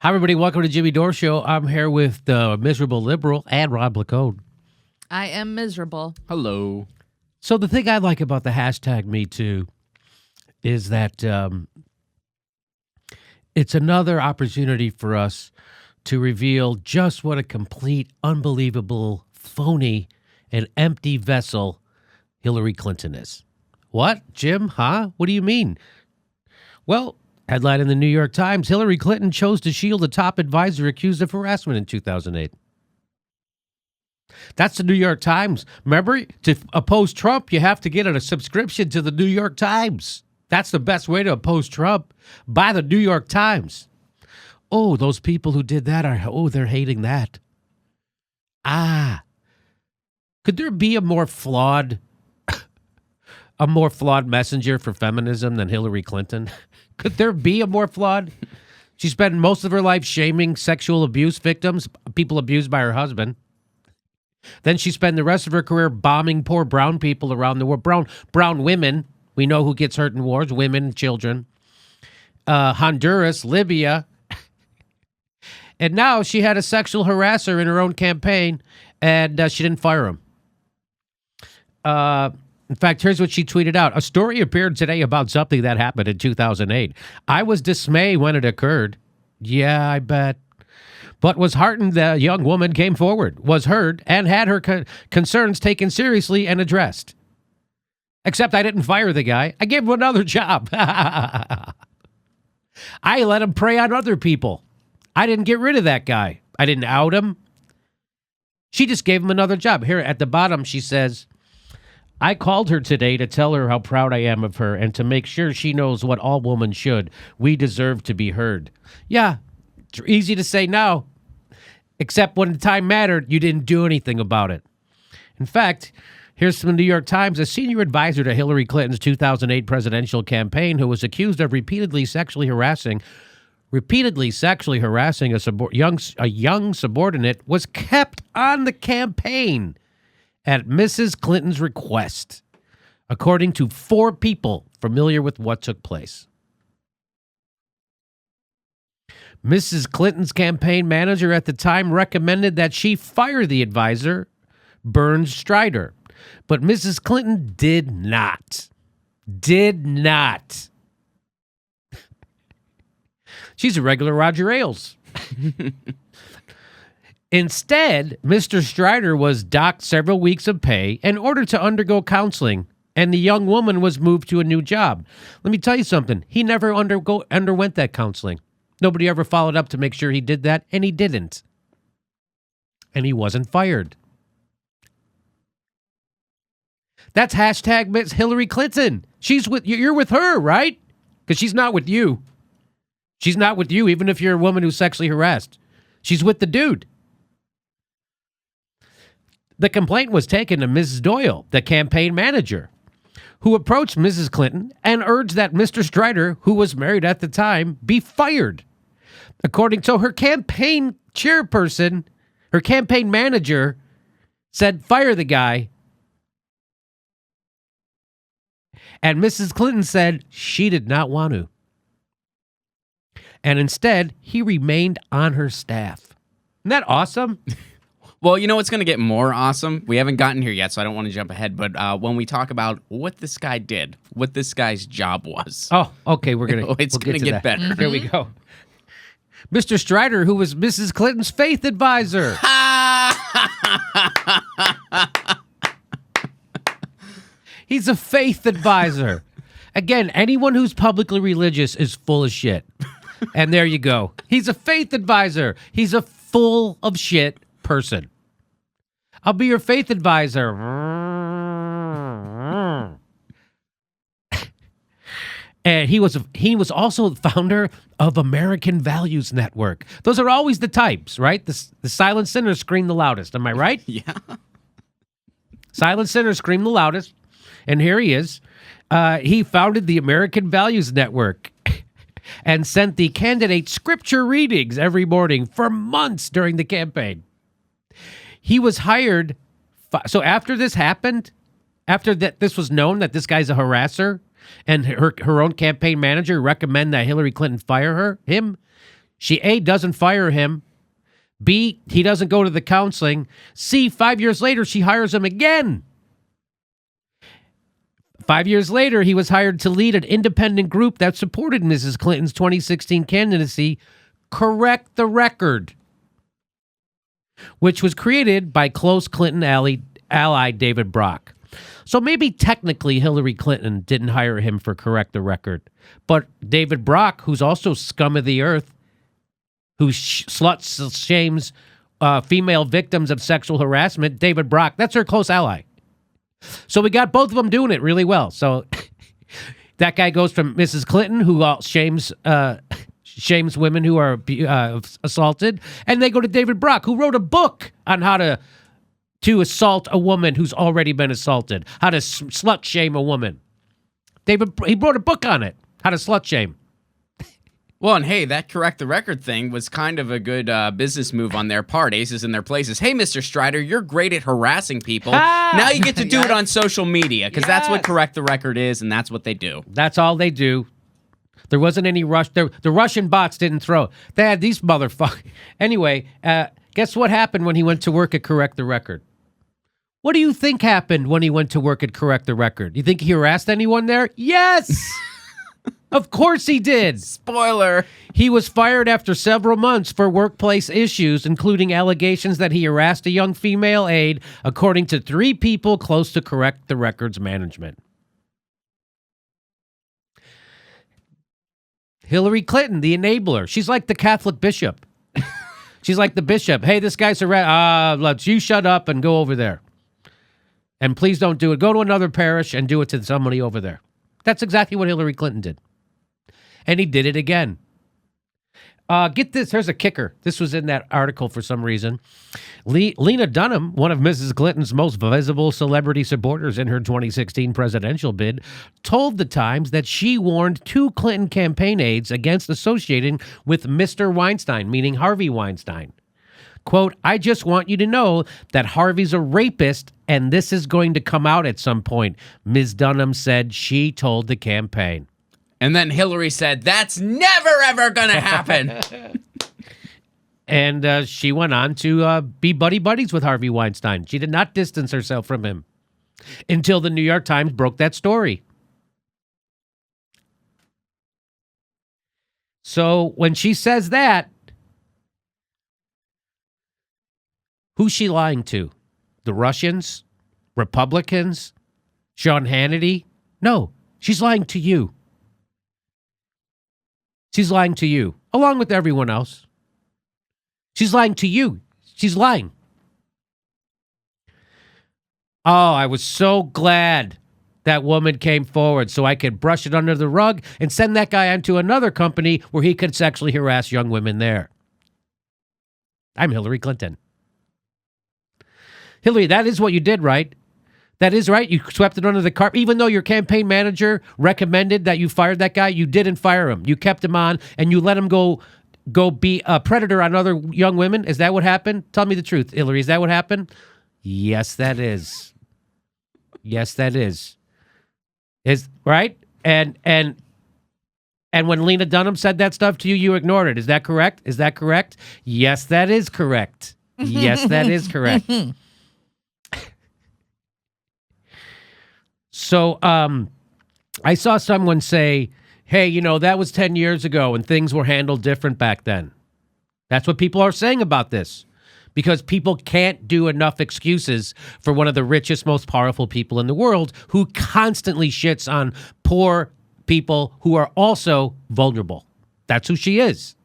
Hi, everybody. Welcome to Jimmy Dore Show. I'm here with the miserable liberal and Rob Lacone. I am miserable. Hello. So the thing I like about the hashtag Me Too is that it's another opportunity for us to reveal just what a complete, unbelievable, phony, and empty vessel Hillary Clinton is. What, Jim? Huh? What do you mean? Well, headline in the New York Times, Hillary Clinton chose to shield a top advisor accused of harassment in 2008. That's the New York Times. Remember, to oppose Trump, you have to get a subscription to the New York Times. That's the best way to oppose Trump. Buy the New York Times. Oh, those people who did that they're hating that. Could there be a more flawed messenger for feminism than Hillary Clinton? Could there be a more flawed? She spent most of her life shaming sexual abuse victims, people abused by her husband. Then she spent the rest of her career bombing poor brown people around the world. Brown women. We know who gets hurt in wars, women, children. Honduras, Libya. And now she had a sexual harasser in her own campaign, and she didn't fire him. In fact, here's what she tweeted out. A story appeared today about something that happened in 2008. I was dismayed when it occurred. Yeah, I bet. But was heartened the young woman came forward, was heard, and had her concerns taken seriously and addressed. Except I didn't fire the guy. I gave him another job. I let him prey on other people. I didn't get rid of that guy. I didn't out him. She just gave him another job. Here at the bottom, she says, I called her today to tell her how proud I am of her and to make sure she knows what all women should. We deserve to be heard. Yeah, it's easy to say now, except when the time mattered, you didn't do anything about it. In fact, here's from the New York Times, a senior advisor to Hillary Clinton's 2008 presidential campaign who was accused of repeatedly sexually harassing a young subordinate was kept on the campaign at Mrs. Clinton's request, according to 4 people familiar with what took place. Mrs. Clinton's campaign manager at the time recommended that she fire the advisor, Burns Strider, but Mrs. Clinton did not. Did not. She's a regular Roger Ailes. Instead, Mr. Strider was docked several weeks of pay in order to undergo counseling, and the young woman was moved to a new job. Let me tell you something. He never underwent that counseling. Nobody ever followed up to make sure he did that, and he didn't. And he wasn't fired. That's hashtag Miss Hillary Clinton. You're with her, right? Because she's not with you. She's not with you, even if you're a woman who's sexually harassed. She's with the dude. The complaint was taken to Mrs. Doyle, the campaign manager, who approached Mrs. Clinton and urged that Mr. Strider, who was married at the time, be fired. According to her campaign chairperson, her campaign manager said, fire the guy. And Mrs. Clinton said she did not want to. And instead, he remained on her staff. Isn't that awesome? Well, you know what's going to get more awesome? We haven't gotten here yet, so I don't want to jump ahead. But when we talk about what this guy did, what this guy's job was. Oh, okay. We're gonna. It's going to get better. Mm-hmm. Here we go. Mr. Strider, who was Mrs. Clinton's faith advisor. He's a faith advisor. Again, anyone who's publicly religious is full of shit. And there you go. He's a faith advisor. He's a full of shit person. I'll be your faith advisor. And he was also the founder of American Values Network. Those are always the types, right? The silent sinners scream the loudest. Am I right? Yeah. Silent sinners scream the loudest. And here he is. He founded the American Values Network and sent the candidate scripture readings every morning for months during the campaign. He was hired. So after this happened, after that this was known that this guy's a harasser, and her own campaign manager recommended that Hillary Clinton fire him, She A, doesn't fire him. B, he doesn't go to the counseling. C, 5 years later, she hires him again. 5 years later, he was hired to lead an independent group that supported Mrs. Clinton's 2016 candidacy, Correct the Record, which was created by close Clinton ally David Brock. So maybe technically Hillary Clinton didn't hire him for Correct the Record, but David Brock, who's also scum of the earth, who shames female victims of sexual harassment, David Brock, that's her close ally. So we got both of them doing it really well. So that guy goes from Mrs. Clinton, who shames women who are assaulted, and they go to David Brock, who wrote a book on how to assault a woman who's already been assaulted, how to slut shame a woman. He wrote a book on it, how to slut shame. Well, and hey, that Correct the Record thing was kind of a good business move on their part. Aces in their places. Hey, Mr. Strider, you're great at harassing people. Now you get to do it on social media, because that's what Correct the Record is, and that's what they do. That's all they do. There wasn't any rush. The Russian bots didn't throw. They had these motherfuckers. Anyway, guess what happened when he went to work at Correct the Record? What do you think happened when he went to work at Correct the Record? You think he harassed anyone there? Yes! Of course he did. Spoiler. He was fired after several months for workplace issues, including allegations that he harassed a young female aide, according to 3 people close to Correct the Record's management. Hillary Clinton, the enabler. She's like the Catholic bishop. She's like the bishop. Hey, this guy's let's you shut up and go over there. And please don't do it. Go to another parish and do it to somebody over there. That's exactly what Hillary Clinton did. And he did it again. Get this. Here's a kicker. This was in that article for some reason. Lena Dunham, one of Mrs. Clinton's most visible celebrity supporters in her 2016 presidential bid, told The Times that she warned 2 Clinton campaign aides against associating with Mr. Weinstein, meaning Harvey Weinstein. Quote, I just want you to know that Harvey's a rapist and this is going to come out at some point, Ms. Dunham said she told the campaign. And then Hillary said, that's never, ever going to happen. And she went on to be buddies with Harvey Weinstein. She did not distance herself from him until the New York Times broke that story. So when she says that, who's she lying to? The Russians? Republicans? Sean Hannity? No, she's lying to you. She's lying to you, along with everyone else. She's lying to you. She's lying. Oh, I was so glad that woman came forward so I could brush it under the rug and send that guy onto another company where he could sexually harass young women there. I'm Hillary Clinton. Hillary, that is what you did, right? That is right. You swept it under the carpet. Even though your campaign manager recommended that you fired that guy, you didn't fire him. You kept him on and you let him go be a predator on other young women. Is that what happened? Tell me the truth, Hillary. Is that what happened? Yes, that is. Yes, that is. Is right? And when Lena Dunham said that stuff to you, you ignored it. Is that correct? Is that correct? Yes, that is correct. Yes, that is correct. So I saw someone say, hey, you know, that was 10 years ago and things were handled different back then. That's what people are saying about this, because people can't do enough excuses for one of the richest, most powerful people in the world who constantly shits on poor people who are also vulnerable. That's who she is.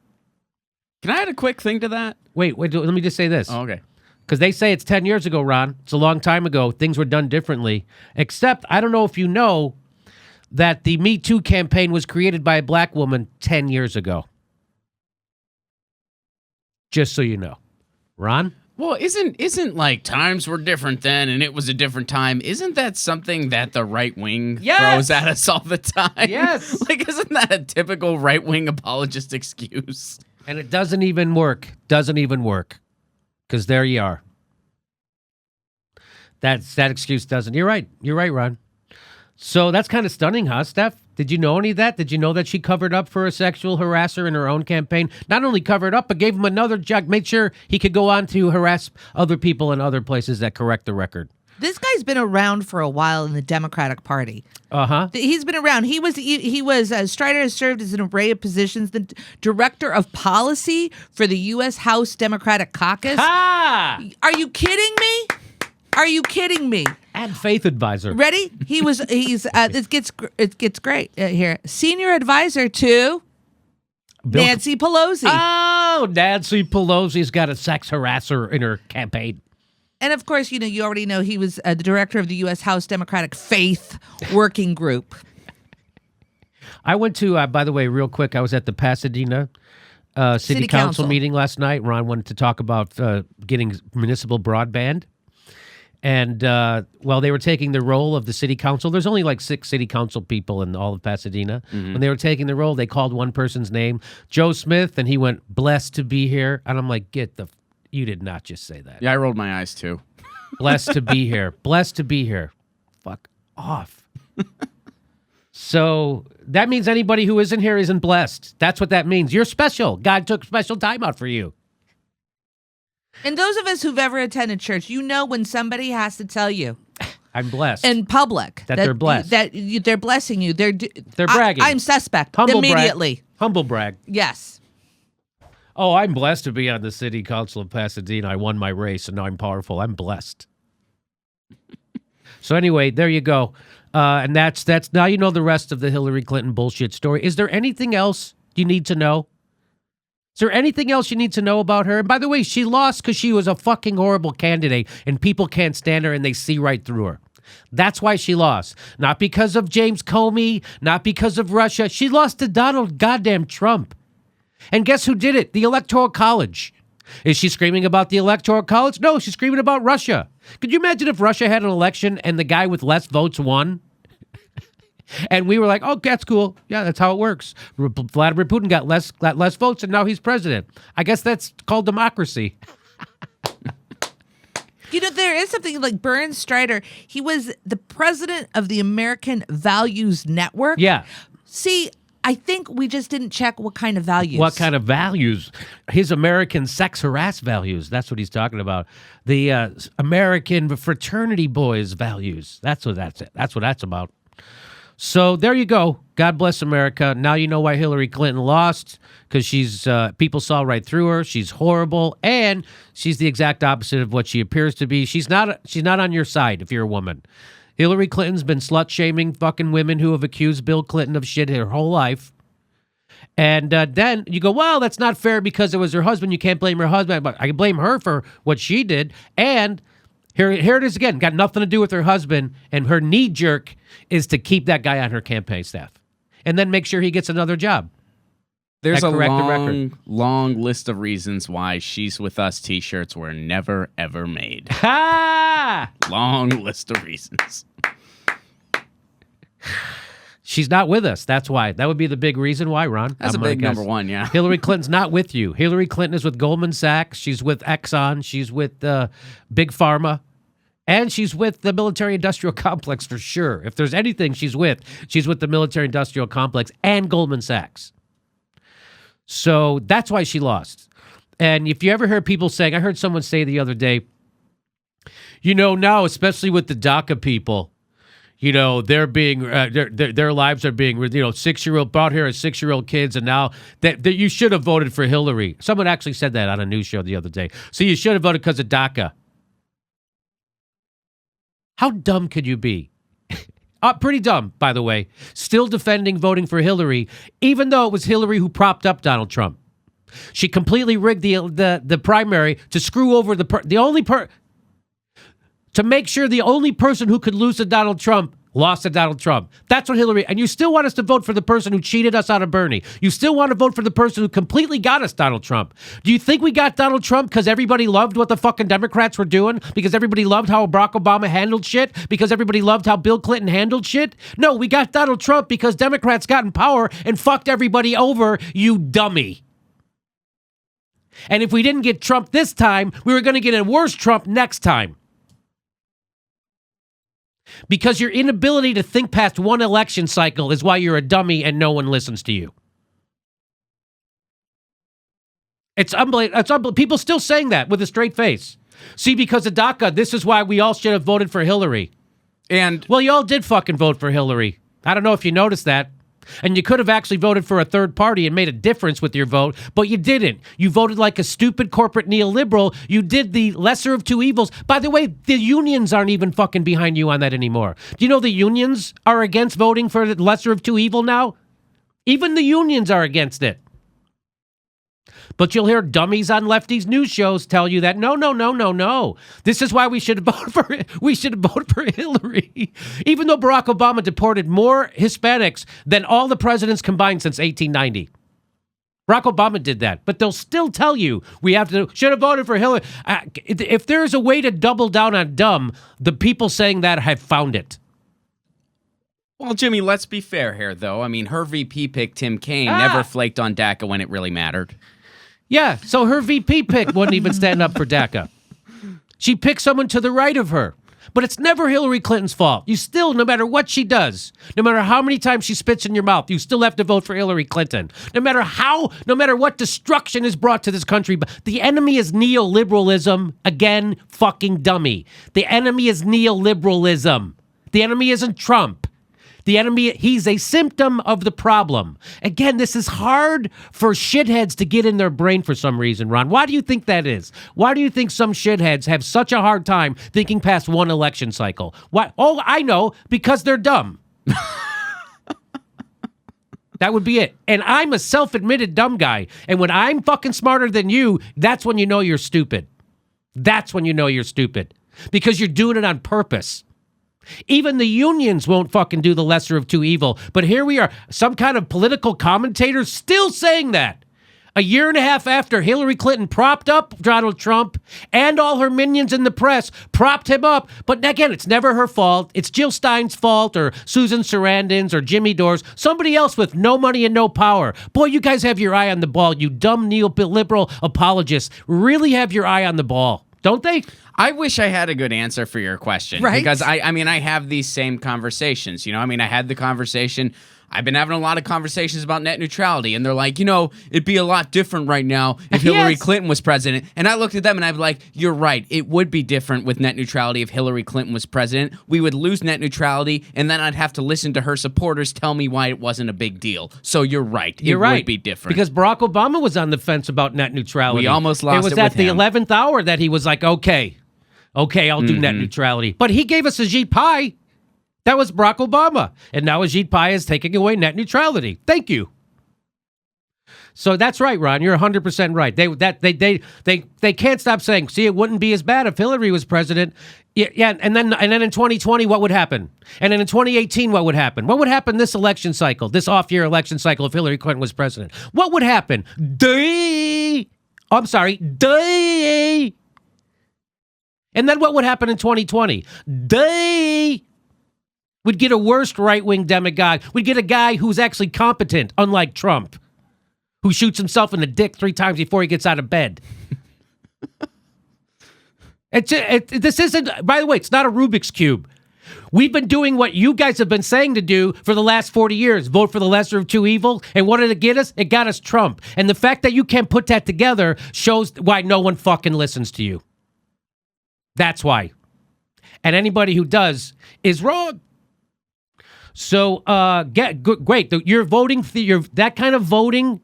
Can I add a quick thing to that? Wait, let me just say this. Oh, okay. Because they say it's 10 years ago, Ron. It's a long time ago. Things were done differently. Except, I don't know if you know that the Me Too campaign was created by a black woman 10 years ago. Just so you know. Ron? Well, isn't like times were different then and it was a different time? Isn't that something that the right wing throws at us all the time? Yes. Like, isn't that a typical right wing apologist excuse? And it doesn't even work. Doesn't even work. Because there you are. That excuse doesn't. You're right. You're right, Ron. So that's kind of stunning, huh, Steph? Did you know any of that? Did you know that she covered up for a sexual harasser in her own campaign? Not only covered up, but gave him another job, made sure he could go on to harass other people in other places that correct the record. This guy's been around for a while in the Democratic Party. Uh-huh. He's been around. He was Strider has served as an array of positions. The director of policy for the U.S. House Democratic Caucus. Ha! Are you kidding me? Are you kidding me? And faith advisor. Ready? It gets great here. Senior advisor to Nancy Pelosi. Oh, Nancy Pelosi's got a sex harasser in her campaign. And of course, you already know he was the director of the U.S. House Democratic Faith Working Group. I went to, by the way, real quick, I was at the Pasadena City Council meeting last night. Ron wanted to talk about getting municipal broadband. And while they were taking the role of the city council, there's only like 6 city council people in all of Pasadena. Mm-hmm. When they were taking the role, they called one person's name, Joe Smith, and he went, "Blessed to be here." And I'm like, you did not just say that. Yeah, I rolled my eyes too. Blessed to be here. Blessed to be here. Fuck off. So that means anybody who isn't here isn't blessed. That's what that means. You're special. God took special time out for you. And those of us who've ever attended church, when somebody has to tell you, I'm blessed. in public that they're blessed. They're blessing you. They're bragging. I'm suspect. Humble immediately. Brag. Humble brag. Yes. Oh, I'm blessed to be on the city council of Pasadena. I won my race, and now I'm powerful. I'm blessed. So anyway, there you go. And that's now you know the rest of the Hillary Clinton bullshit story. Is there anything else you need to know? Is there anything else you need to know about her? And by the way, she lost because she was a fucking horrible candidate, and people can't stand her, and they see right through her. That's why she lost. Not because of James Comey, not because of Russia. She lost to Donald goddamn Trump. And guess who did it? The Electoral College. Is she screaming about the Electoral College? No, she's screaming about Russia. Could you imagine if Russia had an election and the guy with less votes won? And we were like, oh, that's cool. Yeah, that's how it works. Vladimir Putin got less votes, and now he's president. I guess that's called democracy. There is something like Bernd Strider. He was the president of the American Values Network. Yeah. See, I think we just didn't check what kind of values. What kind of values? His American sex harass values. That's what he's talking about. The American fraternity boys values. That's what that's about. So there you go. God bless America. Now you know why Hillary Clinton lost, because she's people saw right through her. She's horrible, and she's the exact opposite of what she appears to be. She's not on your side if you're a woman. Hillary Clinton's been slut-shaming fucking women who have accused Bill Clinton of shit her whole life. And then you go, well, that's not fair because it was her husband. You can't blame her husband. But I can blame her for what she did. And here it is again. Got nothing to do with her husband. And her knee-jerk is to keep that guy on her campaign staff. And then make sure he gets another job. There's a long list of reasons why She's With Us t-shirts were never, ever made. Ha! Long list of reasons. She's not with us. That's why. That would be the big reason why, Ron. That's a big number one, yeah. Hillary Clinton's not with you. Hillary Clinton is with Goldman Sachs. She's with Exxon. She's with Big Pharma. And she's with the military-industrial complex for sure. If there's anything she's with the military-industrial complex and Goldman Sachs. So that's why she lost. And if you ever heard people saying, I heard someone say the other day, now, especially with the DACA people, they're being, their lives are being, 6-year-old, brought here as 6-year-old kids, and now that you should have voted for Hillary. Someone actually said that on a news show the other day. So you should have voted because of DACA. How dumb could you be? Pretty dumb, by the way. Still defending voting for Hillary, even though it was Hillary who propped up Donald Trump. She completely rigged the primary to screw over to make sure the only person who could lose to Donald Trump lost to Donald Trump. That's what Hillary... And you still want us to vote for the person who cheated us out of Bernie. You still want to vote for the person who completely got us Donald Trump. Do you think we got Donald Trump because everybody loved what the fucking Democrats were doing? Because everybody loved how Barack Obama handled shit? Because everybody loved how Bill Clinton handled shit? No, we got Donald Trump because Democrats got in power and fucked everybody over, you dummy. And if we didn't get Trump this time, we were going to get a worse Trump next time. Because your inability to think past one election cycle is why you're a dummy and no one listens to you. It's unbelievable. People still saying that with a straight face. See, because of DACA, this is why we all should have voted for Hillary. And well, you all did fucking vote for Hillary. I don't know if you noticed that. And you could have actually voted for a third party and made a difference with your vote, but you didn't. You voted like a stupid corporate neoliberal. You did the lesser of two evils. By the way, the unions aren't even fucking behind you on that anymore. Do you know the unions are against voting for the lesser of two evil now? Even the unions are against it. But you'll hear dummies on lefties news shows tell you that no. This is why we should vote for Hillary. Even though Barack Obama deported more Hispanics than all the presidents combined since 1890. Barack Obama did that, but they'll still tell you should have voted for Hillary. If there's a way to double down on dumb, the people saying that have found it. Well, Jimmy, let's be fair here, though. I mean, her VP pick, Tim Kaine, never flaked on DACA when it really mattered. Yeah, so her VP pick wouldn't even stand up for DACA. She picked someone to the right of her. But it's never Hillary Clinton's fault. You still, no matter what she does, no matter how many times she spits in your mouth, you still have to vote for Hillary Clinton. No matter what destruction is brought to this country, the enemy is neoliberalism. Again, fucking dummy. The enemy is neoliberalism. The enemy isn't Trump. The enemy, he's a symptom of the problem. Again, this is hard for shitheads to get in their brain for some reason, Ron. Why do you think that is? Why do you think some shitheads have such a hard time thinking past one election cycle? Why? Oh, I know, because they're dumb. That would be it. And I'm a self-admitted dumb guy. And when I'm fucking smarter than you, that's when you know you're stupid. That's when you know you're stupid. Because you're doing it on purpose. Even the unions won't fucking do the lesser of two evil. But here we are, some kind of political commentator still saying that. A year and a half after Hillary Clinton propped up Donald Trump and all her minions in the press propped him up. But again, it's never her fault. It's Jill Stein's fault or Susan Sarandon's or Jimmy Dore's. Somebody else with no money and no power. Boy, you guys have your eye on the ball. You dumb neoliberal apologists really have your eye on the ball, don't they? I wish I had a good answer for your question. Right? Because I mean, I have these same conversations. You know, I mean, I had the conversation. I've been having a lot of conversations about net neutrality, and they're like, you know, it'd be a lot different right now if Hillary Clinton was president. And I looked at them and I'd be like, you're right. It would be different with net neutrality if Hillary Clinton was president. We would lose net neutrality, and then I'd have to listen to her supporters tell me why it wasn't a big deal. So you're right. It would be different. Because Barack Obama was on the fence about net neutrality. We almost lost it with him. It was at the 11th hour that he was like, okay, I'll do net neutrality. But he gave us Ajit Pai. That was Barack Obama. And now Ajit Pai is taking away net neutrality. Thank you. So that's right, Ron. You're 100% right. They can't stop saying, see, it wouldn't be as bad if Hillary was president. Yeah, and then in 2020, what would happen? And then in 2018, what would happen? What would happen this election cycle, this off-year election cycle if Hillary Clinton was president? What would happen? And then what would happen in 2020? We'd get a worst right-wing demagogue. We'd get a guy who's actually competent, unlike Trump, who shoots himself in the dick 3 times before he gets out of bed. This isn't, by the way, it's not a Rubik's Cube. We've been doing what you guys have been saying to do for the last 40 years. Vote for the lesser of two evils. And what did it get us? It got us Trump. And the fact that you can't put that together shows why no one fucking listens to you. That's why. And anybody who does is wrong. So, great. You're voting, that kind of voting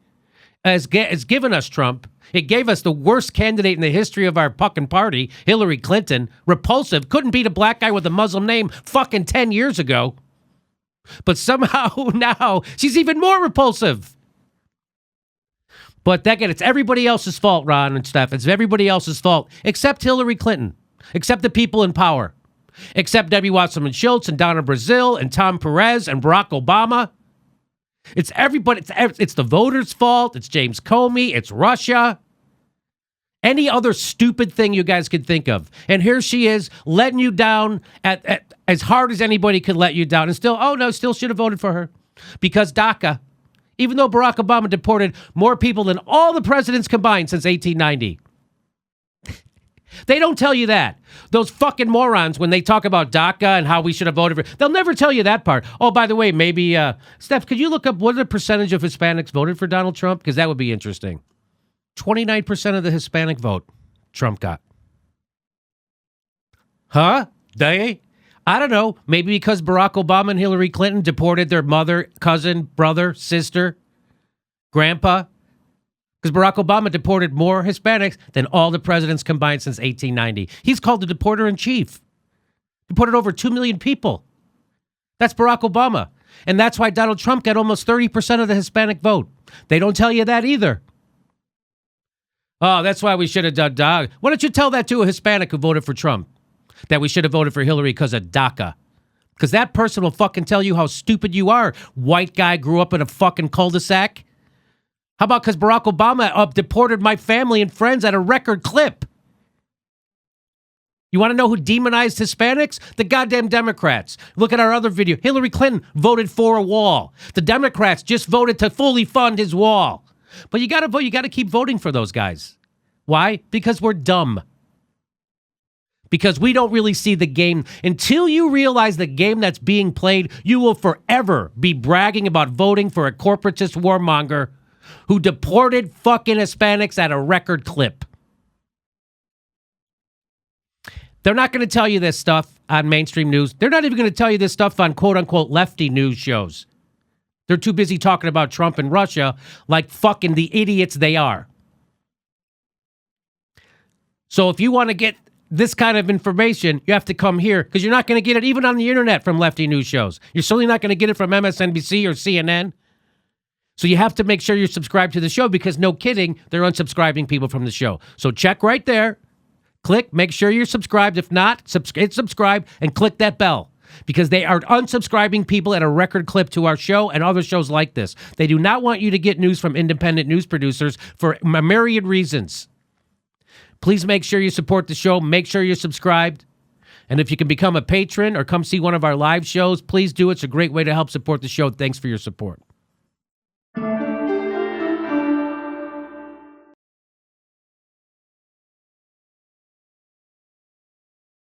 has given us Trump. It gave us the worst candidate in the history of our fucking party, Hillary Clinton. Repulsive. Couldn't beat a black guy with a Muslim name fucking 10 years ago. But somehow now she's even more repulsive. But again, it's everybody else's fault, Ron and Steph. It's everybody else's fault, except Hillary Clinton, except the people in power. Except Debbie Wasserman Schultz and Donna Brazile and Tom Perez and Barack Obama. It's everybody. It's the voters' fault. It's James Comey. It's Russia. Any other stupid thing you guys could think of. And here she is letting you down at as hard as anybody could let you down. And still should have voted for her. Because DACA, even though Barack Obama deported more people than all the presidents combined since 1890. They don't tell you that. Those fucking morons, when they talk about DACA and how we should have voted for, they'll never tell you that part. Oh, by the way, maybe, Steph, could you look up what the percentage of Hispanics voted for Donald Trump? Because that would be interesting. 29% of the Hispanic vote Trump got. Huh? They? I don't know. Maybe because Barack Obama and Hillary Clinton deported their mother, cousin, brother, sister, grandpa. Because Barack Obama deported more Hispanics than all the presidents combined since 1890. He's called the deporter-in-chief. Deported over 2 million people. That's Barack Obama. And that's why Donald Trump got almost 30% of the Hispanic vote. They don't tell you that either. Oh, that's why we should have done DACA. Why don't you tell that to a Hispanic who voted for Trump? That we should have voted for Hillary because of DACA. Because that person will fucking tell you how stupid you are. White guy grew up in a fucking cul-de-sac. How about because Barack Obama deported my family and friends at a record clip? You want to know who demonized Hispanics? The goddamn Democrats. Look at our other video. Hillary Clinton voted for a wall. The Democrats just voted to fully fund his wall. But you got to vote. You got to keep voting for those guys. Why? Because we're dumb. Because we don't really see the game. Until you realize the game that's being played, you will forever be bragging about voting for a corporatist warmonger who deported fucking Hispanics at a record clip. They're not going to tell you this stuff on mainstream news. They're not even going to tell you this stuff on quote-unquote lefty news shows. They're too busy talking about Trump and Russia like fucking the idiots they are. So if you want to get this kind of information, you have to come here because you're not going to get it even on the internet from lefty news shows. You're certainly not going to get it from MSNBC or CNN. So you have to make sure you're subscribed to the show because no kidding, they're unsubscribing people from the show. So check right there. Click, make sure you're subscribed. If not, hit subscribe and click that bell because they are unsubscribing people at a record clip to our show and other shows like this. They do not want you to get news from independent news producers for a myriad reasons. Please make sure you support the show. Make sure you're subscribed. And if you can become a patron or come see one of our live shows, please do. It's a great way to help support the show. Thanks for your support.